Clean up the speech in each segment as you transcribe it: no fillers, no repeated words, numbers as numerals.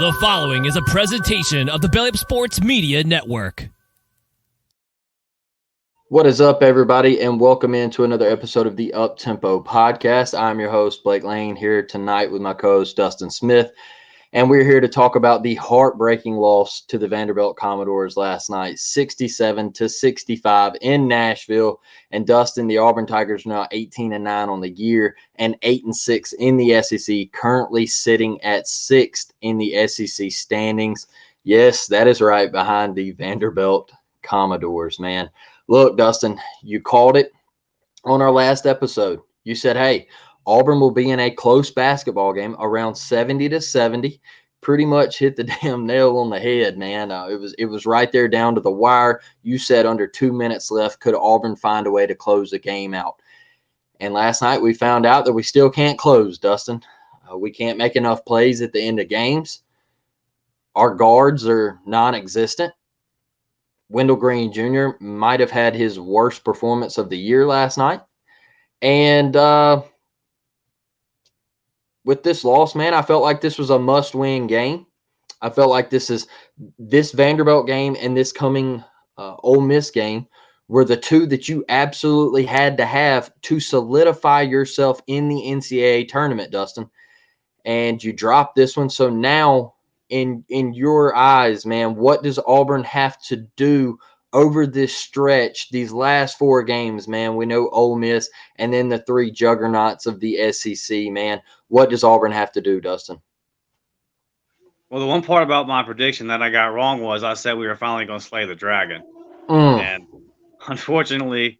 The following is a presentation of the Belly Up Sports Media Network. What is up, everybody, and welcome into another episode of the Up Tempo Podcast. I'm your host, Blake Lane, here tonight with my co-host, Dustin Smith, and we're here to talk about the heartbreaking loss to the Vanderbilt Commodores last night, 67-65 in Nashville. And Dustin, the Auburn Tigers are now 18-9 on the year and 8-6 in the SEC, currently sitting at 6th in the SEC standings. Yes, that is right, behind the Vanderbilt Commodores, man. Look, Dustin, you called it on our last episode. You said, hey, Auburn will be in a close basketball game around 70-70. Pretty much hit the damn nail on the head, man. It was right there down to the wire. You said under 2 minutes left, could Auburn find a way to close the game out? And last night we found out that we still can't close, Dustin. We can't make enough plays at the end of games. Our guards are non-existent. Wendell Green Jr. might have had his worst performance of the year last night. And with this loss, man, I felt like this was a must-win game. I felt like this Vanderbilt game and this coming Ole Miss game were the two that you absolutely had to have to solidify yourself in the NCAA tournament, Dustin. And you dropped this one. So now, in your eyes, man, what does Auburn have to do over this stretch, these last 4 games, man? We know Ole Miss and then the 3 juggernauts of the SEC, man. What does Auburn have to do, Dustin? Well, the one part about my prediction that I got wrong was I said we were finally going to slay the dragon. And unfortunately,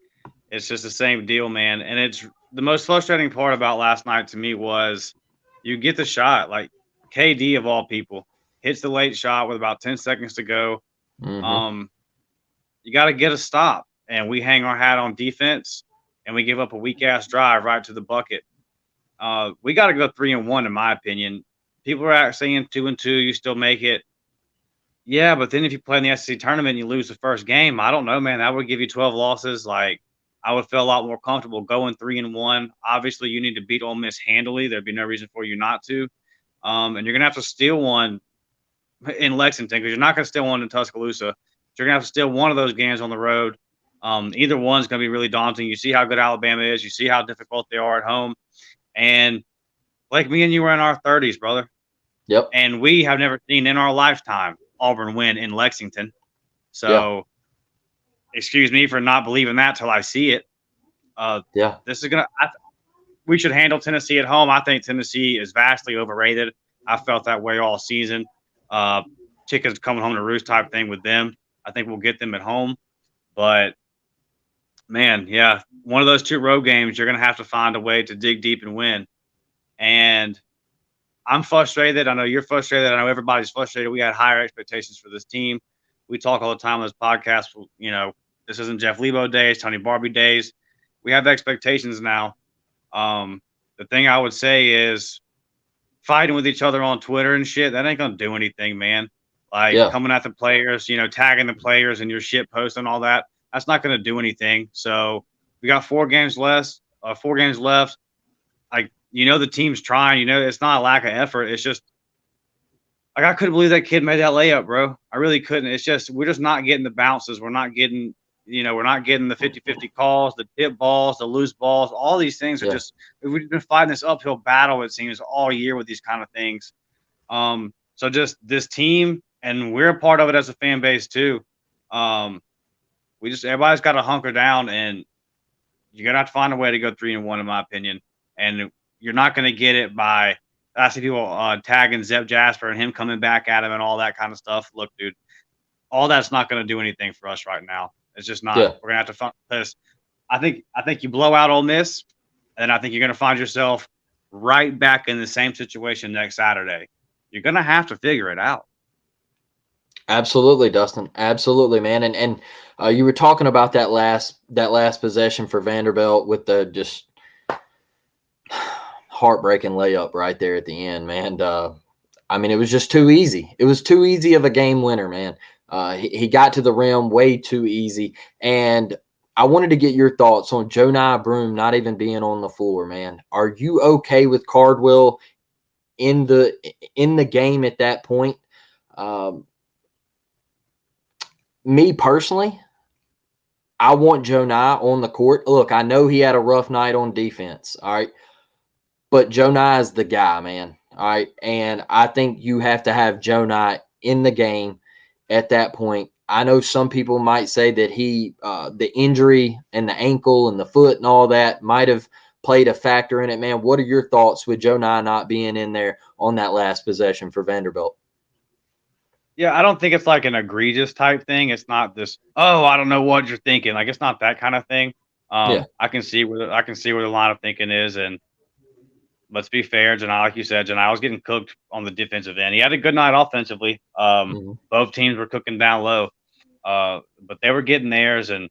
it's just the same deal, man. And it's the most frustrating part about last night to me was you get the shot, like KD of all people hits the late shot with about 10 seconds to go. You got to get a stop, and we hang our hat on defense, and we give up a weak-ass drive right to the bucket. We got to go 3-1, in my opinion. People are out saying 2-2, you still make it. Yeah, but then if you play in the SEC tournament and you lose the first game, I don't know, man. That would give you 12 losses. Like, I would feel a lot more comfortable going 3-1. Obviously, you need to beat Ole Miss handily. There'd be no reason for you not to. And you're going to have to steal one in Lexington because you're not going to steal one in Tuscaloosa. You're going to have to steal one of those games on the road. Either one's going to be really daunting. You see how good Alabama is. You see how difficult they are at home. And like me and you were in our 30s, brother. Yep. And we have never seen in our lifetime Auburn win in Lexington. So excuse me for not believing that till I see it. This is going to – we should handle Tennessee at home. I think Tennessee is vastly overrated. I felt that way all season. Chickens coming home to roost type thing with them. I think we'll get them at home. But, man, yeah, one of those 2 road games, you're going to have to find a way to dig deep and win. And I'm frustrated. I know you're frustrated. I know everybody's frustrated. We had higher expectations for this team. We talk all the time on this podcast. You know, this isn't Jeff Lebo days, Tony Barbie days. We have expectations now. The thing I would say is fighting with each other on Twitter and shit, that ain't going to do anything, man. Like coming at the players, you know, tagging the players in your shit post and all that. That's not going to do anything. So we got 4 games left. Like, you know, the team's trying. You know, it's not a lack of effort. It's just like I couldn't believe that kid made that layup, bro. I really couldn't. It's just we're just not getting the bounces. We're not getting, you know, we're not getting the 50-50 calls, the tip balls, the loose balls. All these things are just we've been fighting this uphill battle, it seems, all year with these kind of things. So just this team, and we're a part of it as a fan base too. Everybody's got to hunker down, and you're gonna have to find a way to go 3-1, in my opinion. And you're not going to get it by I see people tagging Zep Jasper and him coming back at him and all that kind of stuff. Look, dude, all that's not going to do anything for us right now. It's just not. We're going to have to find this. I think you blow out Ole Miss, and I think you're going to find yourself right back in the same situation next Saturday. You're going to have to figure it out. Absolutely, Dustin. Absolutely, man. And you were talking about that last possession for Vanderbilt with the just heartbreaking layup right there at the end, man. I mean, it was just too easy. It was too easy of a game winner, man. He got to the rim way too easy. And I wanted to get your thoughts on Johni Broome not even being on the floor, man. Are you okay with Cardwell in the game at that point. Me personally, I want Joe Nye on the court. Look, I know he had a rough night on defense, all right, but Joe Nye is the guy, man, all right, and I think you have to have Joe Nye in the game at that point. I know some people might say that the injury and the ankle and the foot and all that might have played a factor in it, man. What are your thoughts with Joe Nye not being in there on that last possession for Vanderbilt? Yeah, I don't think it's like an egregious type thing. It's not this, oh, I don't know what you're thinking. Like, it's not that kind of thing. Yeah. I can see where the line of thinking is, and let's be fair, Janai, like you said, Janai was getting cooked on the defensive end. He had a good night offensively. Both teams were cooking down low, but they were getting theirs. And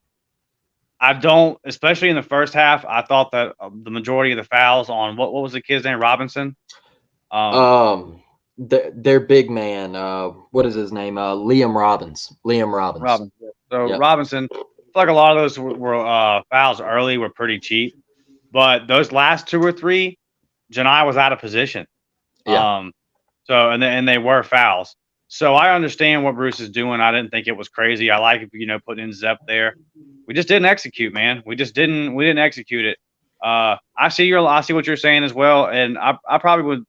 especially in the first half, I thought that the majority of the fouls on what was the kid's name, Robinson? Their big man, what is his name? Liam Robbins. So yep. Robinson, I feel like a lot of those were fouls early were pretty cheap, but those last two or three, Janai was out of position. Yeah. So and they were fouls. So I understand what Bruce is doing. I didn't think it was crazy. I like putting in Zep there. We just didn't execute, man. We didn't execute it. I see what you're saying as well, and I probably would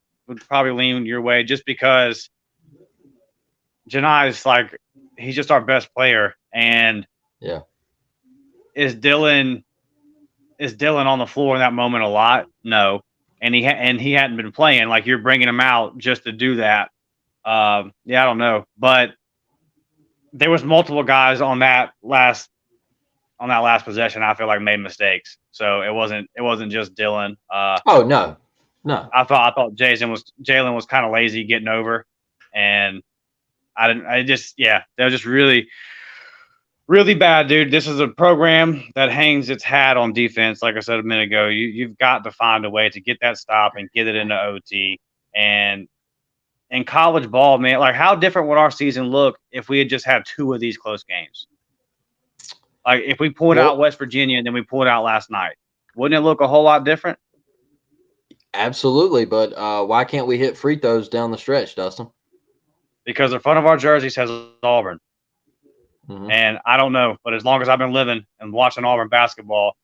probably lean your way just because Janai is like, he's just our best player. And yeah, is Dylan on the floor in that moment a lot? No. And he hadn't been playing. Like, you're bringing him out just to do that. I don't know, but there was multiple guys on that last possession I feel like made mistakes. So it wasn't just Dylan. Oh no. I thought Jalen was kind of lazy getting over, and they were just really, really bad, dude. This is a program that hangs its hat on defense. Like I said a minute ago, you've got to find a way to get that stop and get it into OT. And in college ball, man, like, how different would our season look if we had just had two of these close games? Like, if we pulled out West Virginia and then we pulled out last night, wouldn't it look a whole lot different? Absolutely, but why can't we hit free throws down the stretch, Dustin? Because the front of our jersey says Auburn. Mm-hmm. And I don't know, but as long as I've been living and watching Auburn basketball,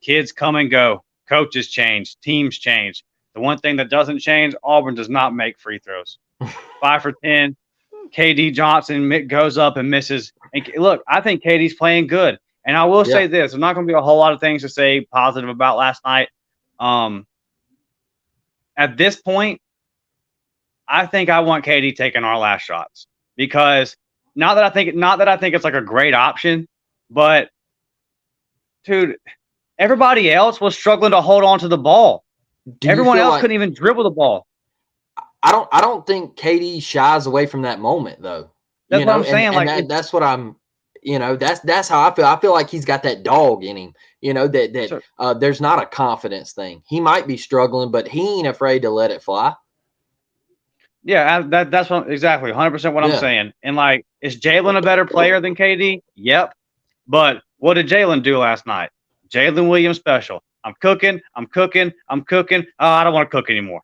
kids come and go, coaches change, teams change. The one thing that doesn't change, Auburn does not make free throws. 5 for 10. KD Johnson goes up and misses. And look, I think KD's playing good. And I will say this, there's not going to be a whole lot of things to say positive about last night. At this point, I think I want KD taking our last shots, because not that I think it's like a great option, but dude, everybody else was struggling to hold on to the ball. Everyone else couldn't even dribble the ball. I don't think KD shies away from that moment, though. That's what I'm saying. That's what I'm. That's how I feel. I feel like he's got that dog in him. There's not a confidence thing. He might be struggling, but he ain't afraid to let it fly. Yeah, that's exactly 100% what I'm saying. And like, is Jalen a better player than KD? Yep. But what did Jalen do last night? Jalen Williams special. I'm cooking. I don't want to cook anymore.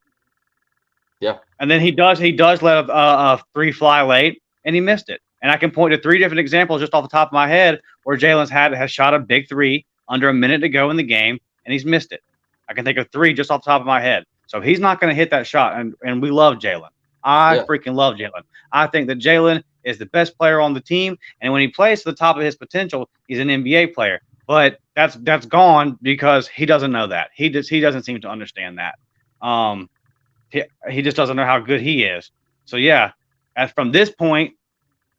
Yeah. And then he does let a three fly late, and he missed it. And I can point to 3 different examples just off the top of my head where Jalen's has shot a big 3 under a minute to go in the game, and he's missed it. I can think of 3 just off the top of my head. So he's not going to hit that shot, and we love Jalen. I freaking love Jalen. I think that Jalen is the best player on the team, and when he plays to the top of his potential, he's an NBA player. But that's gone because he doesn't know that. He doesn't seem to understand that. He just doesn't know how good he is. So yeah, as from this point,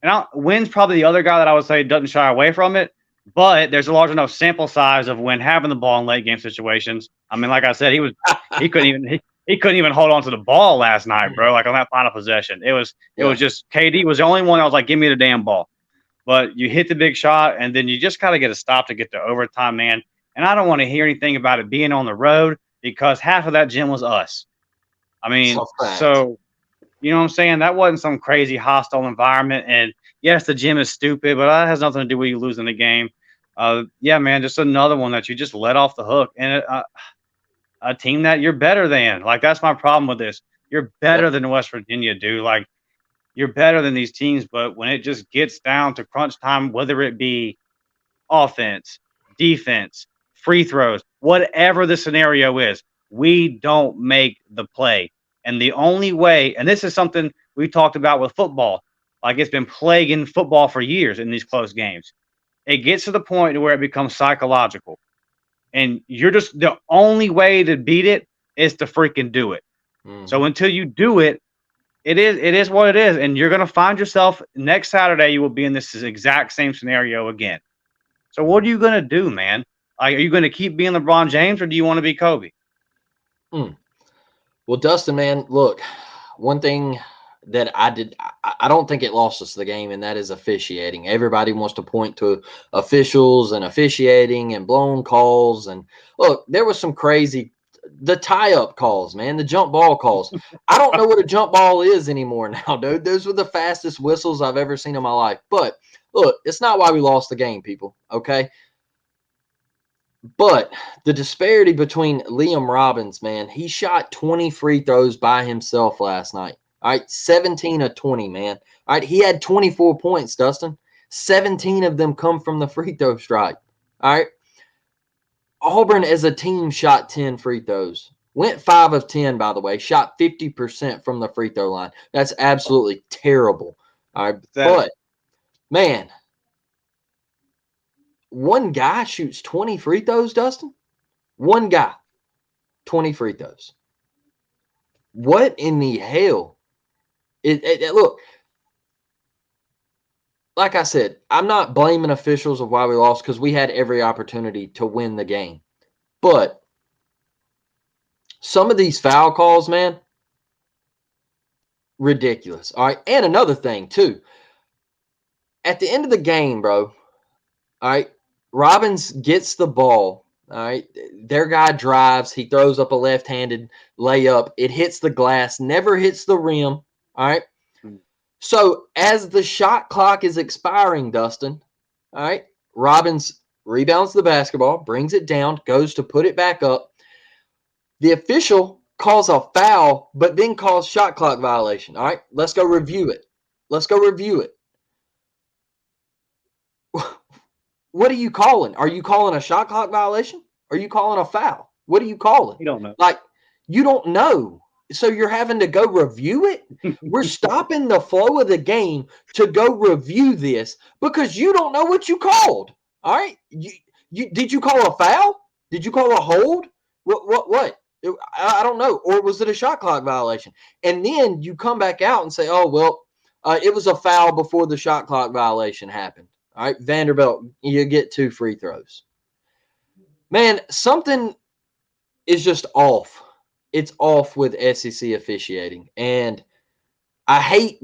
and Wynn's probably the other guy that I would say doesn't shy away from it, but there's a large enough sample size of Wynn having the ball in late game situations. I mean, like I said, he couldn't even hold on to the ball last night, bro. Like on that final possession, it was just KD was the only one that was like, give me the damn ball. But you hit the big shot, and then you just got to get a stop to get to overtime, man. And I don't want to hear anything about it being on the road, because half of that gym was us. I mean, so you know what I'm saying? That wasn't some crazy hostile environment. And yes, the gym is stupid, but that has nothing to do with you losing the game. Yeah, man, just another one that you just let off the hook. And a team that you're better than. Like, that's my problem with this. You're better than West Virginia, dude. Like, you're better than these teams, but when it just gets down to crunch time, whether it be offense, defense, free throws, whatever the scenario is, we don't make the play. And the only way, and this is something we talked about with football, like it's been plaguing football for years in these close games. It gets to the point where it becomes psychological. And you're just, the only way to beat it is to freaking do it. So until you do it, it is what it is. And you're going to find yourself next Saturday, you will be in this exact same scenario again. So what are you going to do, man? Like, are you going to keep being LeBron James, or do you want to be Kobe? Well, Dustin, man, look, one thing that I don't think it lost us the game, and that is officiating. Everybody wants to point to officials and officiating and blown calls. And look, there was some crazy, the tie-up calls, man, the jump ball calls. I don't know what a jump ball is anymore now, dude. Those were the fastest whistles I've ever seen in my life. But look, it's not why we lost the game, people, okay? But the disparity between Liam Robbins, man, he shot 20 free throws by himself last night. All right, 17 of 20, man. All right, he had 24 points, Dustin. 17 of them come from the free throw strike. All right. Auburn as a team shot 10 free throws. Went 5 of 10, by the way. Shot 50% from the free throw line. That's absolutely terrible. All right, but, man, one guy shoots 20 free throws, Dustin. One guy, 20 free throws. What in the hell? Look, like I said, I'm not blaming officials of why we lost because we had every opportunity to win the game. But some of these foul calls, man, ridiculous. All right, and another thing, too. At the end of the game, bro, all right, Robbins gets the ball. All right, their guy drives. He throws up a left-handed layup. It hits the glass, never hits the rim. All right. So as the shot clock is expiring, Dustin, all right, Robbins rebounds the basketball, brings it down, goes to put it back up. The official calls a foul, but then calls shot clock violation. All right, let's go review it. Let's go review it. What are you calling? Are you calling a shot clock violation? Are you calling a foul? What are you calling? You don't know. Like, you don't know. So you're having to go review it? We're stopping the flow of the game to go review this because you don't know what you called. All right? Did you call a foul? Did you call a hold? What? I don't know. Or was it a shot clock violation? And then you come back out and say, oh, well, it was a foul before the shot clock violation happened. All right, Vanderbilt, you get 2 free throws. Man, something is just off. It's off with SEC officiating. And I hate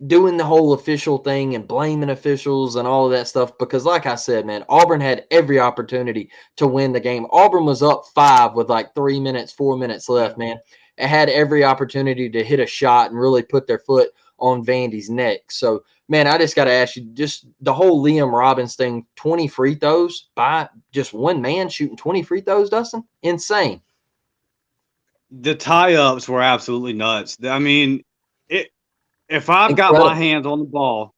doing the whole official thing and blaming officials and all of that stuff because, like I said, man, Auburn had every opportunity to win the game. Auburn was up 5 with like 4 minutes left, man. It had every opportunity to hit a shot and really put their foot on Vandy's neck. So, man, I just got to ask you, just the whole Liam Robbins thing, 20 free throws by just one man shooting 20 free throws, Dustin? Insane. The tie-ups were absolutely nuts. I mean, if I've got my hands on the ball,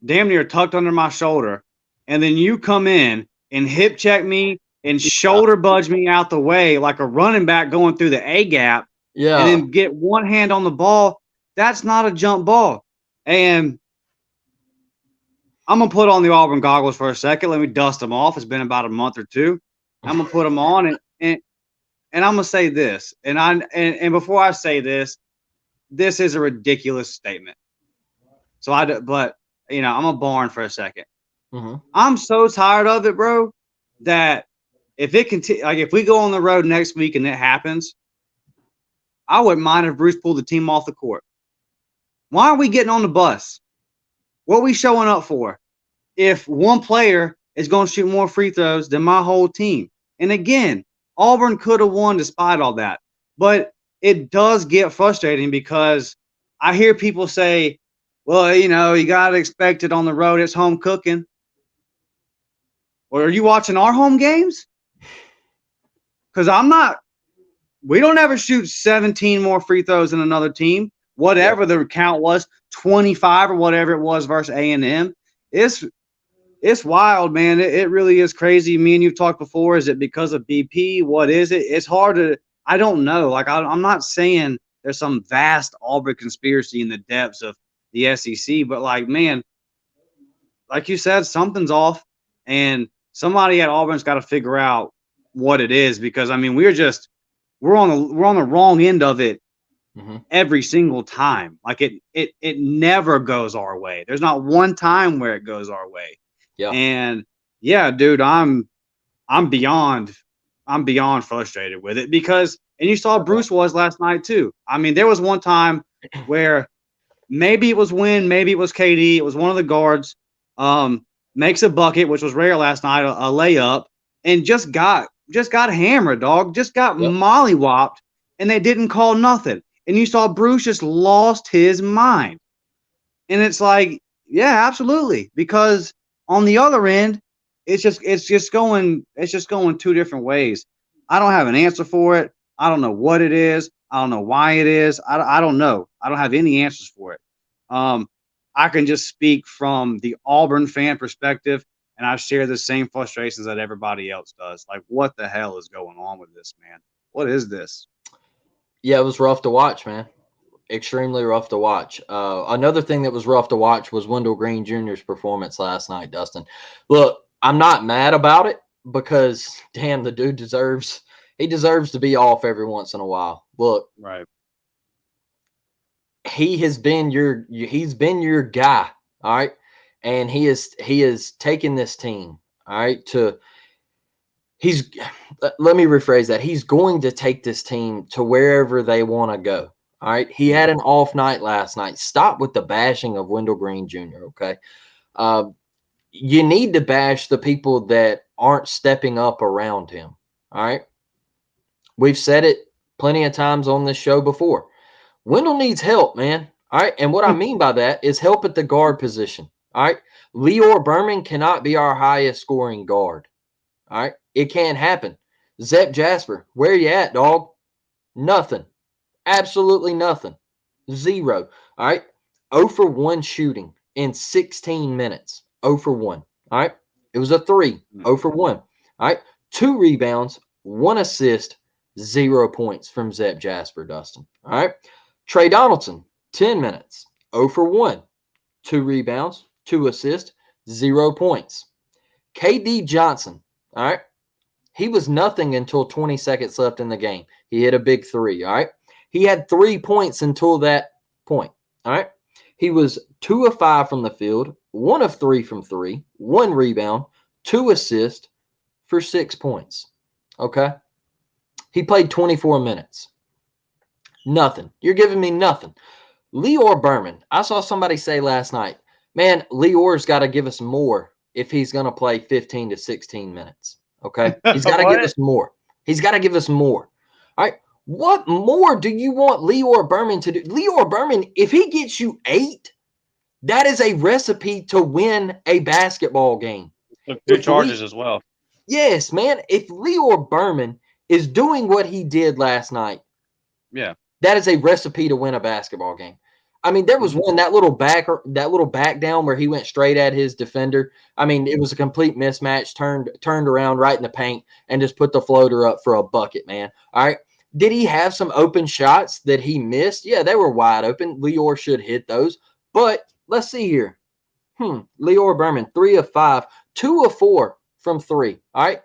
damn near tucked under my shoulder, and then you come in and hip check me and shoulder budge me out the way like a running back going through the A gap, and then get one hand on the ball, that's not a jump ball. And I'm going to put on the Auburn goggles for a second. Let me dust them off. It's been about a month or two. I'm going to put them on and I'm going to say this. And before I say this is a ridiculous statement. But I'm a barn for a second. Mm-hmm. I'm so tired of it, bro, that if we go on the road next week and it happens, I wouldn't mind if Bruce pulled the team off the court. Why are we getting on the bus? What are we showing up for? If one player is going to shoot more free throws than my whole team. And again, Auburn could have won despite all that. But it does get frustrating because I hear people say, well, you got to expect it on the road. It's home cooking. Or are you watching our home games? Because I'm not we don't ever shoot 17 more free throws than another team. Whatever the count was, 25 or whatever it was versus A&M. It's wild, man. It really is crazy. Me and you've talked before. Is it because of BP? What is it? It's hard to – I don't know. Like, I'm not saying there's some vast Auburn conspiracy in the depths of the SEC, but, like, man, like you said, something's off, and somebody at Auburn's got to figure out what it is because, I mean, we're on the wrong end of it every single time. Like, it never goes our way. There's not one time where it goes our way. Yeah. And yeah, dude, I'm beyond frustrated with it because, and you saw Bruce was last night too. I mean, there was one time where maybe it was Wynn, maybe it was KD, it was one of the guards, makes a bucket, which was rare last night, a layup, and just got hammered, dog. Just got mollywopped, and they didn't call nothing. And you saw Bruce just lost his mind. And it's like, yeah, absolutely, because on the other end, it's just going two different ways. I don't have an answer for it. I don't know what it is. I don't know why it is. I don't know. I don't have any answers for it. I can just speak from the Auburn fan perspective, and I share the same frustrations that everybody else does. Like, what the hell is going on with this, man? What is this? Yeah, it was rough to watch, man. Extremely rough to watch. Another thing that was rough to watch was Wendell Green Jr.'s performance last night, Dustin. Look, I'm not mad about it because, damn, the dude deserves to be off every once in a while. Look, right. He's been your guy, all right? And he is taking this team, all right, let me rephrase that. He's going to take this team to wherever they want to go. All right. He had an off night last night. Stop with the bashing of Wendell Green Jr. Okay. You need to bash the people that aren't stepping up around him. All right. We've said it plenty of times on this show before. Wendell needs help, man. All right. And what I mean by that is help at the guard position. All right. Leor Berman cannot be our highest scoring guard. All right. It can't happen. Zep Jasper, where you at, dog? Nothing. Absolutely nothing. Zero. All right. 0 for 1 shooting in 16 minutes. 0 for 1. All right. It was a 3. 0 for 1. All right. 2 rebounds, 1 assist, 0 points from Zep Jasper, Dustin. All right. Trey Donaldson, 10 minutes. 0 for 1. 2 rebounds, 2 assists, 0 points. KD Johnson. All right. He was nothing until 20 seconds left in the game. He hit a big 3. All right. He had 3 points until that point. All right. He was 2 of 5 from the field, 1 of 3 from 3, 1 rebound, 2 assists for 6 points. Okay. He played 24 minutes. Nothing. You're giving me nothing. Leor Berman. I saw somebody say last night, man, Leor's got to give us more if he's going to play 15 to 16 minutes. Okay. He's got to give us more. He's got to give us more. All right. What more do you want Leor Berman to do? Leor Berman, if he gets you 8, that is a recipe to win a basketball game. Good charges as well. Yes, man. If Leor Berman is doing what he did last night, yeah, that is a recipe to win a basketball game. I mean, there was one, that little back down where he went straight at his defender. I mean, it was a complete mismatch, turned around right in the paint and just put the floater up for a bucket, man. All right. Did he have some open shots that he missed? Yeah, they were wide open. Leor should hit those. But let's see here. Leor Berman, 3 of 5, 2 of 4 from 3. All right.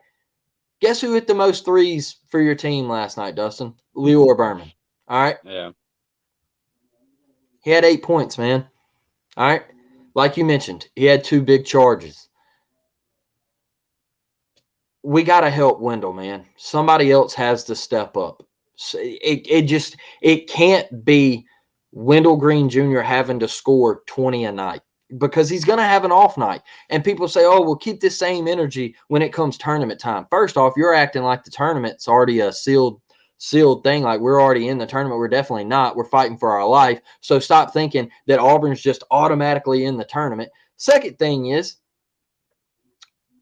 Guess who hit the most threes for your team last night, Dustin? Leor Berman. All right. Yeah. He had 8 points, man. All right. Like you mentioned, he had 2 big charges. We got to help Wendell, man. Somebody else has to step up. It can't be Wendell Green Jr. having to score 20 a night because he's going to have an off night. And people say, oh, we'll keep this same energy when it comes tournament time. First off, you're acting like the tournament's already a sealed thing, like we're already in the tournament. We're definitely not. We're fighting for our life. So stop thinking that Auburn's just automatically in the tournament. Second thing is,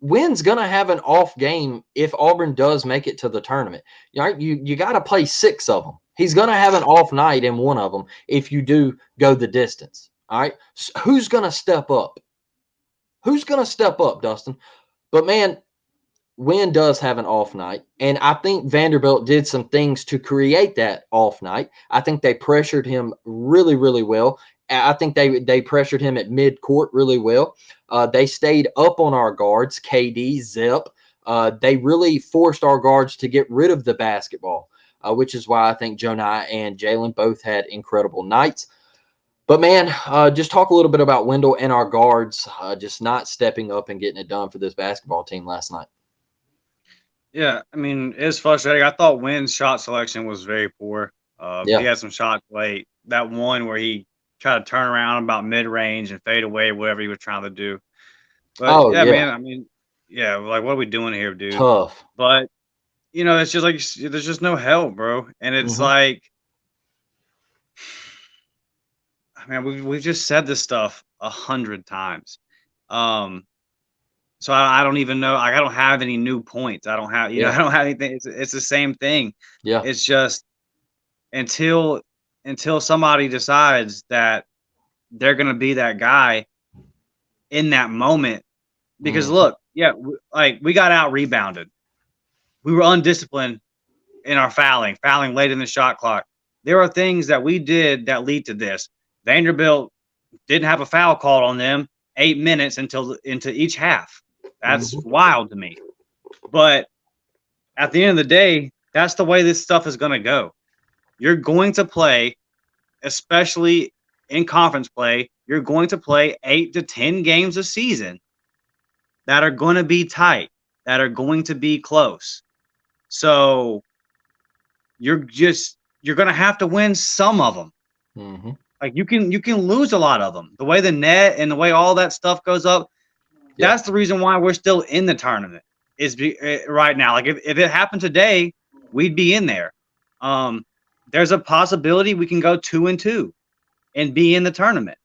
Wynn's going to have an off game if Auburn does make it to the tournament. Right? You got to play 6 of them. He's going to have an off night in one of them if you do go the distance. All right? So who's going to step up? Who's going to step up, Dustin? But, man, Wynn does have an off night, and I think Vanderbilt did some things to create that off night. I think they pressured him really, really well. I think they pressured him at midcourt really well. They stayed up on our guards, KD, Zip. They really forced our guards to get rid of the basketball, which is why I think Jonai and Jalen both had incredible nights. But, man, just talk a little bit about Wendell and our guards just not stepping up and getting it done for this basketball team last night. Yeah, I mean, it's frustrating. I thought Wynn's shot selection was very poor. He had some shots late. That one where he tried to turn around about mid-range and fade away, whatever he was trying to do. But, man, I mean, like, what are we doing here, dude? Tough. But, it's just like there's just no help, bro. And it's like, I mean, we've just said this stuff 100 times. So I don't even know. Like, I don't have any new points. I don't have, I don't have anything. It's the same thing. Yeah. It's just until somebody decides that they're going to be that guy in that moment. Because look, we got out rebounded. We were undisciplined in our fouling late in the shot clock. There are things that we did that lead to this. Vanderbilt didn't have a foul called on them 8 minutes into each half. That's wild to me. But at the end of the day, that's the way this stuff is going to go. You're going to play, especially in conference play, you're going to play 8 to 10 games a season that are going to be tight, that are going to be close. So you're going to have to win some of them. Like you can lose a lot of them. The way the net and the way all that stuff goes up, that's the reason why we're still in the tournament right now. Like if it happened today, we'd be in there. There's a possibility we can go 2-2 and be in the tournament.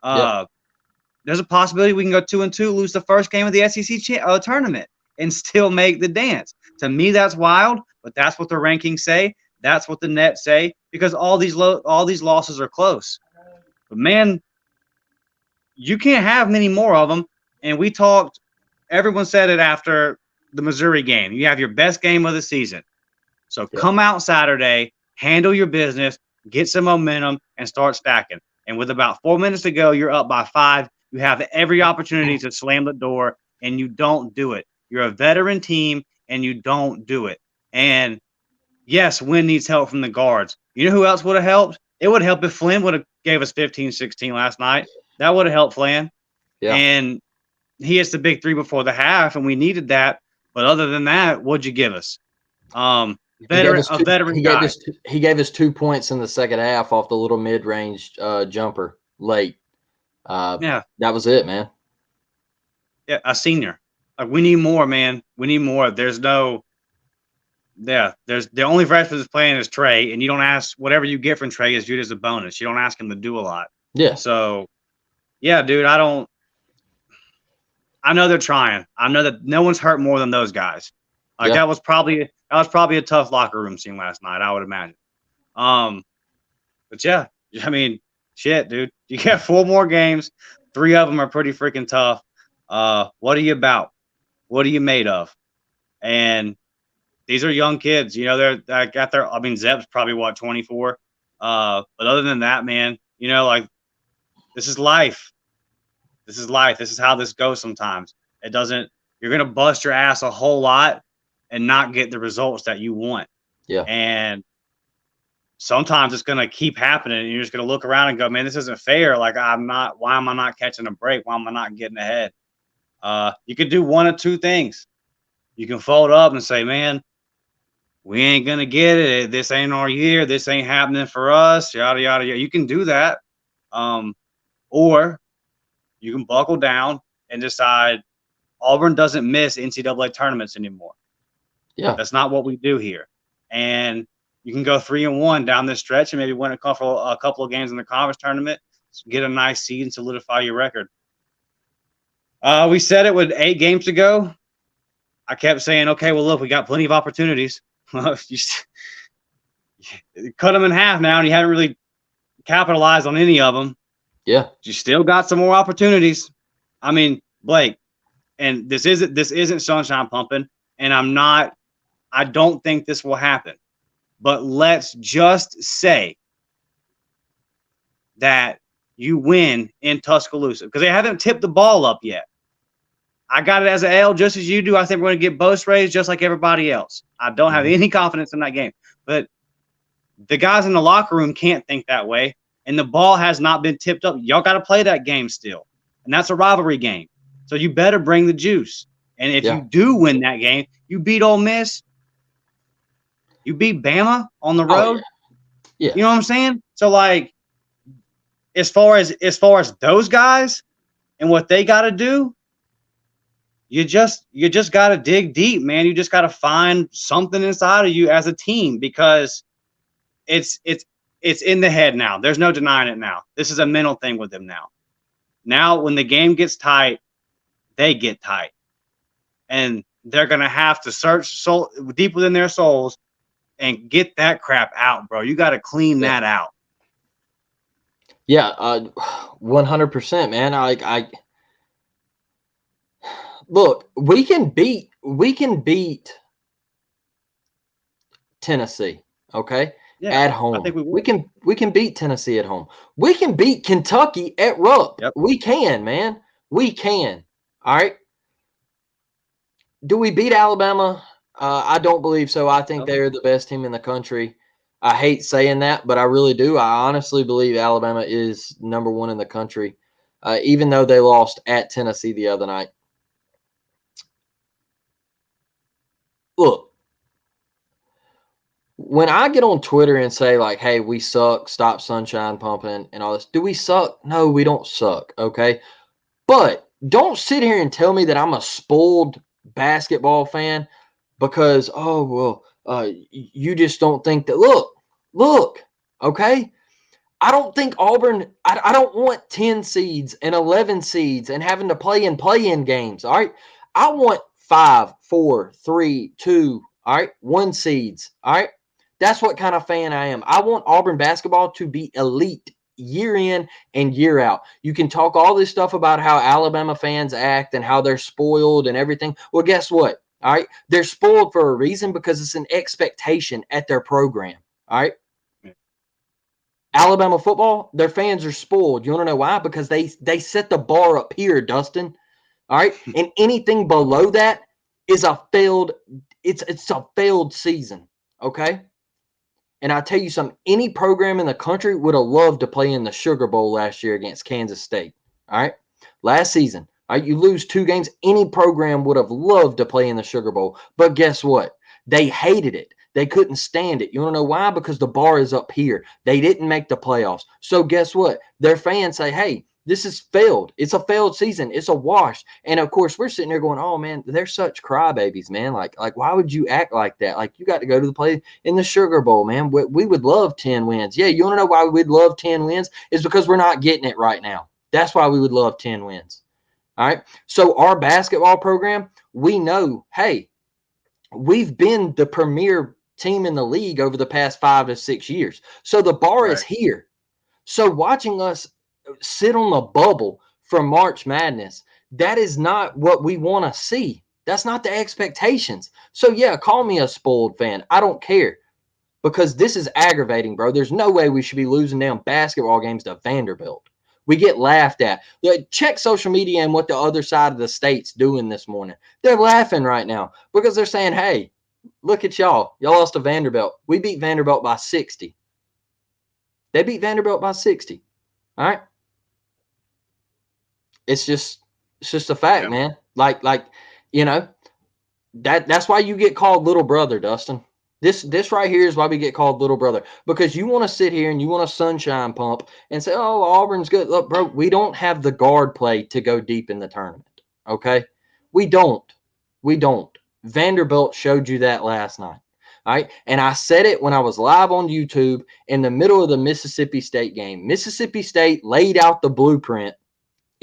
There's a possibility we can go 2-2, lose the first game of the SEC tournament, and still make the dance. To me, that's wild, but that's what the rankings say. That's what the net say, because all these losses are close. But man, you can't have many more of them. And we talked, everyone said it after the Missouri game. You have your best game of the season. So come out Saturday, handle your business, get some momentum, and start stacking. And with about 4 minutes to go, you're up by 5. You have every opportunity to slam the door, and you don't do it. You're a veteran team, and you don't do it. And yes, Wynn needs help from the guards. You know who else would have helped? It would help if Flynn would have gave us 15-16 last night. That would have helped Flynn. Yeah. And he hits the big 3 before the half, and we needed that. But other than that, what'd you give us? Veteran guy. He gave us 2 points in the second half off the little mid-range jumper late. That was it, man. Yeah, a senior. We need more, man. We need more. There's the only freshman that's playing is Trey, and you don't ask whatever you get from Trey is viewed as a bonus. You don't ask him to do a lot. Yeah. So, yeah, dude, I know they're trying. I know that no one's hurt more than those guys. That was probably a tough locker room scene last night, I would imagine. But yeah, I mean, shit, dude. You got 4 more games. 3 of them are pretty freaking tough. What are you about? What are you made of? And these are young kids. Zep's probably 24. But other than that, man, this is life. This is life. This is how this goes sometimes. You're going to bust your ass a whole lot and not get the results that you want. Yeah. And sometimes it's going to keep happening, and you're just going to look around and go, man, this isn't fair. Like, why am I not catching a break? Why am I not getting ahead? You could do one of 2 things. You can fold up and say, man, we ain't going to get it. This ain't our year. This ain't happening for us. Yada, yada, yada. You can do that. Or you can buckle down and decide Auburn doesn't miss NCAA tournaments anymore. Yeah. That's not what we do here. And you can go 3-1 down this stretch and maybe win a couple of games in the conference tournament, get a nice seed and solidify your record. We said it with 8 games to go. I kept saying, okay, well, look, we got plenty of opportunities. You cut them in half now, and you haven't really capitalized on any of them. Yeah. You still got some more opportunities. I mean, Blake, and this isn't sunshine pumping, and I don't think this will happen. But let's just say that you win in Tuscaloosa, because they haven't tipped the ball up yet. I got it as an L just as you do. I think we're going to get both raised just like everybody else. I don't have any confidence in that game. But the guys in the locker room can't think that way, and the ball has not been tipped up. Y'all got to play that game still, and that's a rivalry game. So you better bring the juice. And if you do win that game, you beat Ole Miss, you beat Bama on the road. Yeah. You know what I'm saying? So, like, as far as those guys and what they got to do, you just got to dig deep, man. You just got to find something inside of you as a team, because it's in the head now. There's no denying it now. This is a mental thing with them now. Now, when the game gets tight, they get tight, and they're gonna have to search deep within their souls and get that crap out, bro. You got to clean that out. Yeah, 100%, man. I look, we can beat Tennessee, okay? Yeah, at home. I think we can beat Tennessee at home. We can beat Kentucky at Rupp. Yep. We can, man. We can. All right. Do we beat Alabama? I don't believe so. I think they're the best team in the country. I hate saying that, but I really do. I honestly believe Alabama is number one in the country, even though they lost at Tennessee the other night. Look, when I get on Twitter and say, like, hey, we suck, stop sunshine pumping and all this, do we suck? No, we don't suck, okay? But don't sit here and tell me that I'm a spoiled basketball fan because, oh, well, you just don't think that. Look, okay? I don't think Auburn, I don't want 10 seeds and 11 seeds and having to play in games, all right? I want 5, 4, 3, 2, all right, 1 seeds, all right? That's what kind of fan I am. I want Auburn basketball to be elite year in and year out. You can talk all this stuff about how Alabama fans act and how they're spoiled and everything. Well, guess what? All right. They're spoiled for a reason because it's an expectation at their program. All right. Alabama football, their fans are spoiled. You want to know why? Because they set the bar up here, Dustin. All right. And anything below that is a failed, it's a failed season. Okay. And I tell you something, any program in the country would have loved to play in the Sugar Bowl last year against Kansas State. All right. Last season, all right, you lose 2 games. Any program would have loved to play in the Sugar Bowl. But guess what? They hated it. They couldn't stand it. You want to know why? Because the bar is up here. They didn't make the playoffs. So guess what? Their fans say, hey, this is failed. It's a failed season. It's a wash. And of course, we're sitting there going, oh man, they're such crybabies, man. Like, why would you act like that? Like, you got to go to the play in the Sugar Bowl, man. We would love 10 wins. Yeah, you want to know why we'd love 10 wins? Is because we're not getting it right now. That's why we would love 10 wins. All right. So our basketball program, we know, hey, we've been the premier team in the league over the past 5 to 6 years. So the bar is here. So watching us sit on the bubble for March Madness, that is not what we want to see. That's not the expectations. So yeah, call me a spoiled fan. I don't care, because this is aggravating, bro. There's no way we should be losing down basketball games to Vanderbilt. We get laughed at. Check social media and what the other side of the state's doing this morning. They're laughing right now because they're saying, hey, look at y'all. Y'all lost to Vanderbilt. We beat Vanderbilt by 60. They beat Vanderbilt by 60. All right. It's just a fact, man. Like, you know, that's why you get called little brother, Dustin. This right here is why we get called little brother, because you want to sit here and you want to sunshine pump and say, oh, Auburn's good. Look, bro, we don't have the guard play to go deep in the tournament. Okay. We don't. Vanderbilt showed you that last night. All right. And I said it when I was live on YouTube in the middle of the Mississippi State game. Mississippi State laid out the blueprint.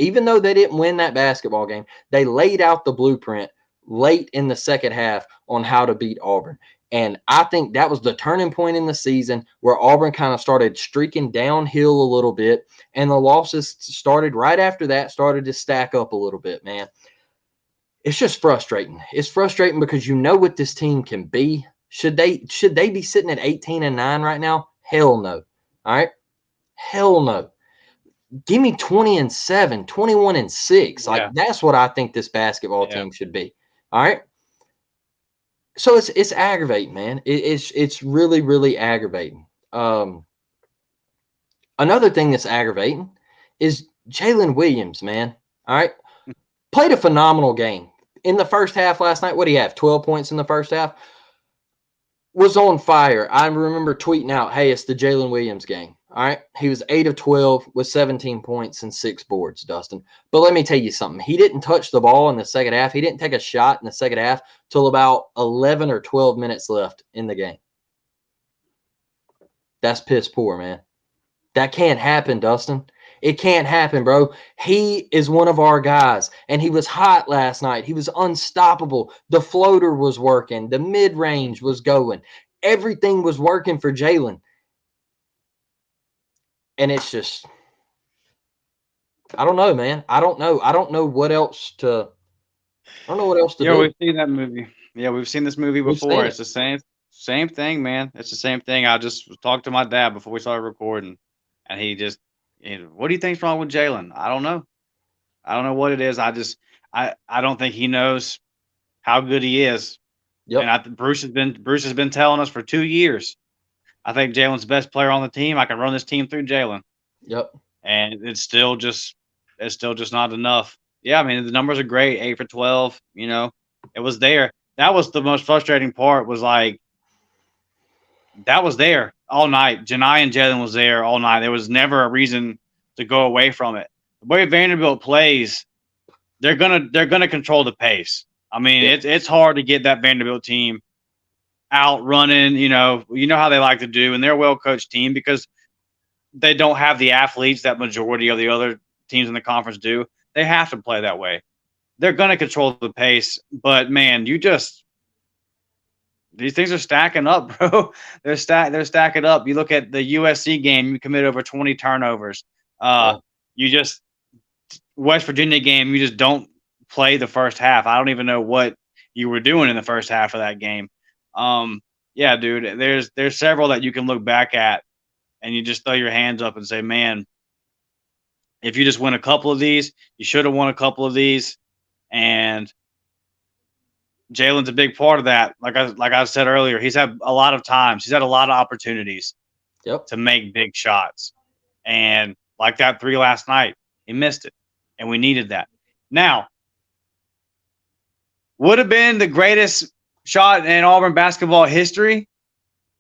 Even though they didn't win that basketball game, they laid out the blueprint late in the second half on how to beat Auburn. And I think that was the turning point in the season where Auburn kind of started streaking downhill a little bit, and the losses started right after that, started to stack up a little bit, man. It's just frustrating. It's frustrating because you know what this team can be. Should they be sitting at 18-9 right now? Hell no. All right? Hell no. Give me 20-7, 21-6. Yeah. Like, that's what I think this basketball team should be. All right? So it's aggravating, man. It's really, really aggravating. Another thing that's aggravating is Jalen Williams, man. All right? Played a phenomenal game. In the first half last night, what do you have? 12 points in the first half? Was on fire. I remember tweeting out, hey, it's the Jalen Williams game. All right. He was 8 of 12 with 17 points and 6 boards, Dustin. But let me tell you something. He didn't touch the ball in the second half. He didn't take a shot in the second half till about 11 or 12 minutes left in the game. That's piss poor, man. That can't happen, Dustin. It can't happen, bro. He is one of our guys, and he was hot last night. He was unstoppable. The floater was working. The mid-range was going. Everything was working for Jalen. And it's just, I don't know, man. I don't know what else to do. Yeah, we've seen that movie. Yeah, we've seen this movie before. It's the same thing, man. It's the same thing. I just talked to my dad before we started recording, and he just, what do you think's wrong with Jalen? I don't know. I don't know what it is. I don't think he knows how good he is. Yep. And Bruce has been telling us for 2 years. I think Jalen's the best player on the team. I can run this team through Jalen. Yep. And it's still just not enough. Yeah, I mean, the numbers are great. 8 for 12. It was there. That was the most frustrating part. Was like, that was there all night. Janai and Jalen was there all night. There was never a reason to go away from it. The way Vanderbilt plays, they're gonna control the pace. I mean, it's hard to get that Vanderbilt team out running. You know how they like to do, and they're a well-coached team because they don't have the athletes that majority of the other teams in the conference do. They have to play that way. They're going to control the pace, but man, these things are stacking up, bro. They're stacking up. You look at the USC game, you commit over 20 turnovers. West Virginia game, you just don't play the first half. I don't even know what you were doing in the first half of that game. Yeah, dude, there's several that you can look back at and you just throw your hands up and say, man, if you just win a couple of these, you should have won a couple of these. And Jalen's a big part of that. Like I said earlier, he's had a lot of times. He's had a lot of opportunities to make big shots. And like that 3 last night, he missed it. And we needed that. Now, would have been the greatest shot in Auburn basketball history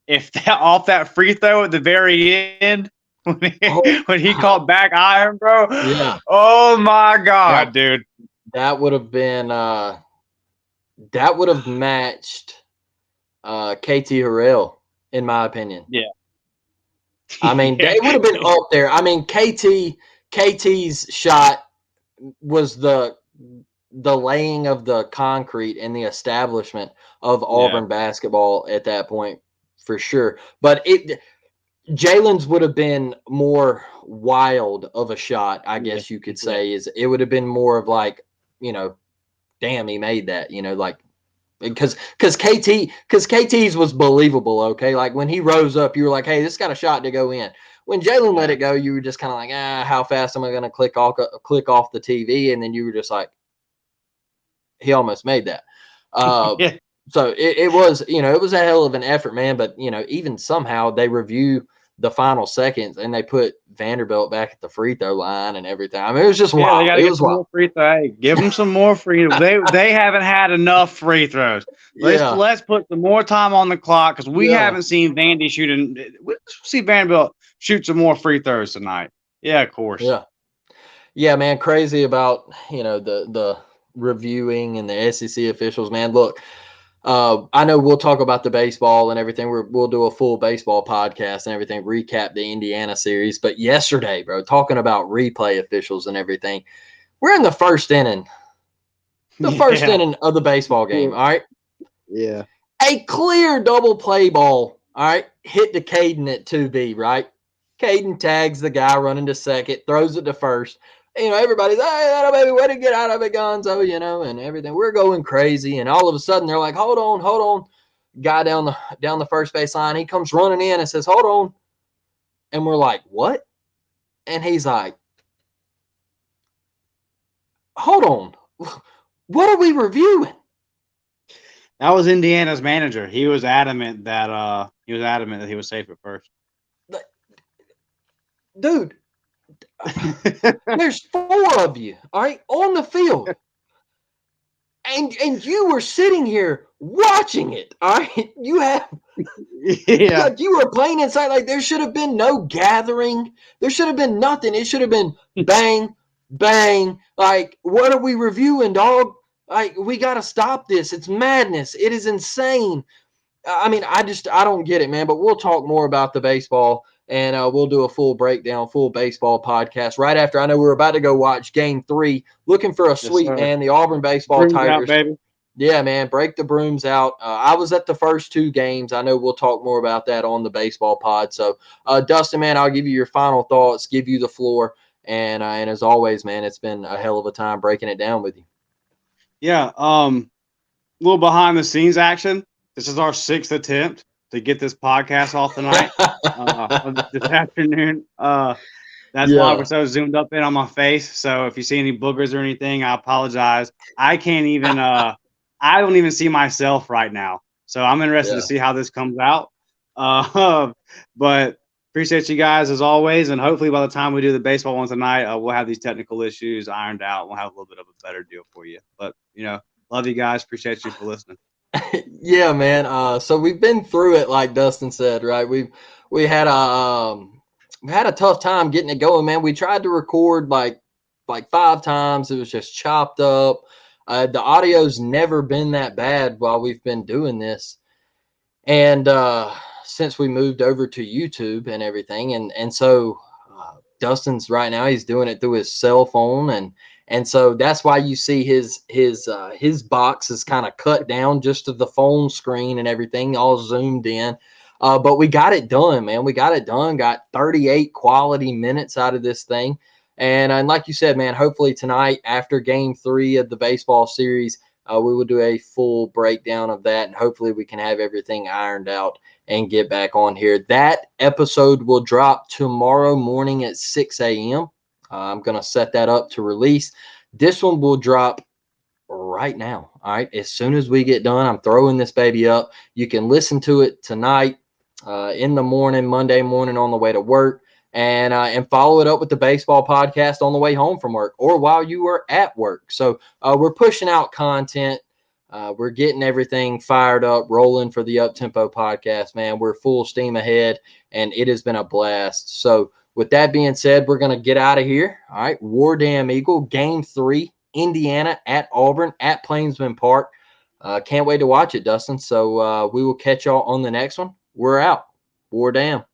if off that free throw at the very end when he caught back iron, bro. Yeah. Oh my God, dude. That would have been that would have matched KT Harrell, in my opinion. Yeah. I mean, they would have been up there. I mean, KT's shot was the laying of the concrete and the establishment of Auburn basketball at that point, for sure. But Jalen's would have been more wild of a shot, I guess you could say. It would have been more of like, damn, he made that, like, because KT's was believable. Okay. Like when he rose up, you were like, hey, this got a shot to go in. When Jalen let it go, you were just kind of like, how fast am I going to click off the TV? And then you were just like, he almost made that. So it was, it was a hell of an effort, man. But, even somehow they review the final seconds and they put Vanderbilt back at the free throw line and everything. I mean, it was just wild. They got some more free throws. Hey, give them some more free throws. They haven't had enough free throws. Let's put some more time on the clock because we haven't seen Vandy shooting. Let's see Vanderbilt shoot some more free throws tonight. Yeah, of course. Yeah, man. Crazy about, the reviewing and the SEC officials, man. Look, I know we'll talk about the baseball and everything. We'll do a full baseball podcast and everything, recap the Indiana series. But yesterday, bro, talking about replay officials and everything, we're in the first inning. The first inning of the baseball game, all right? Yeah. A clear double play ball, all right, hit to Caden at 2B, right? Caden tags the guy running to second, throws it to first. Everybody's, hey, that baby, way to get out of it, Gonzo, and everything. We're going crazy, and all of a sudden they're like, hold on. Guy down the first base line, he comes running in and says, hold on. And we're like, what? And he's like, hold on. What are we reviewing? That was Indiana's manager. He was adamant that he was safe at first. Dude, there's 4 of you, all right, on the field. And you were sitting here watching it, all right? You have like you were playing inside, like there should have been no gathering. There should have been nothing. It should have been bang, bang. Like, what are we reviewing, dog? Like, we got to stop this. It's madness. It is insane. I mean, I don't get it, man. But we'll talk more about the baseball, and we'll do a full breakdown, full baseball podcast right after. I know we're about to go watch Game 3. Looking for a sweep, man. The Auburn Basketball Tigers. Out, baby. Yeah, man, break the brooms out. I was at the first 2 games. I know we'll talk more about that on the baseball pod. So, Dustin, man, I'll give you your final thoughts, give you the floor. And as always, man, it's been a hell of a time breaking it down with you. Yeah, little behind the scenes action. This is our 6th attempt to get this podcast off tonight, this afternoon. That's why we're so zoomed up in on my face. So if you see any boogers or anything, I apologize. I can't even I don't even see myself right now. So I'm interested to see how this comes out. But appreciate you guys as always. And hopefully by the time we do the baseball one tonight, we'll have these technical issues ironed out. We'll have a little bit of a better deal for you. But, love you guys. Appreciate you for listening. Yeah, man. So we've been through it, like Dustin said, right? We had a tough time getting it going, man. We tried to record like 5 times. It was just chopped up. The audio's never been that bad while we've been doing this. And since we moved over to YouTube and everything. And so Dustin's right now, he's doing it through his cell phone. And so that's why you see his box is kind of cut down just to the phone screen and everything, all zoomed in. But we got it done, man. We got it done. Got 38 quality minutes out of this thing. And like you said, man, hopefully tonight after Game 3 of the baseball series, we will do a full breakdown of that. And hopefully we can have everything ironed out and get back on here. That episode will drop tomorrow morning at 6 a.m. I'm going to set that up to release. This one will drop right now. All right. As soon as we get done, I'm throwing this baby up. You can listen to it tonight in the morning, Monday morning on the way to work, and follow it up with the baseball podcast on the way home from work or while you are at work. So we're pushing out content. We're getting everything fired up, rolling for the Up-Tempo podcast, man. We're full steam ahead, and it has been a blast. So with that being said, we're going to get out of here. All right, War Damn Eagle, Game 3, Indiana at Auburn at Plainsman Park. Can't wait to watch it, Dustin. So we will catch y'all on the next one. We're out. War Damn.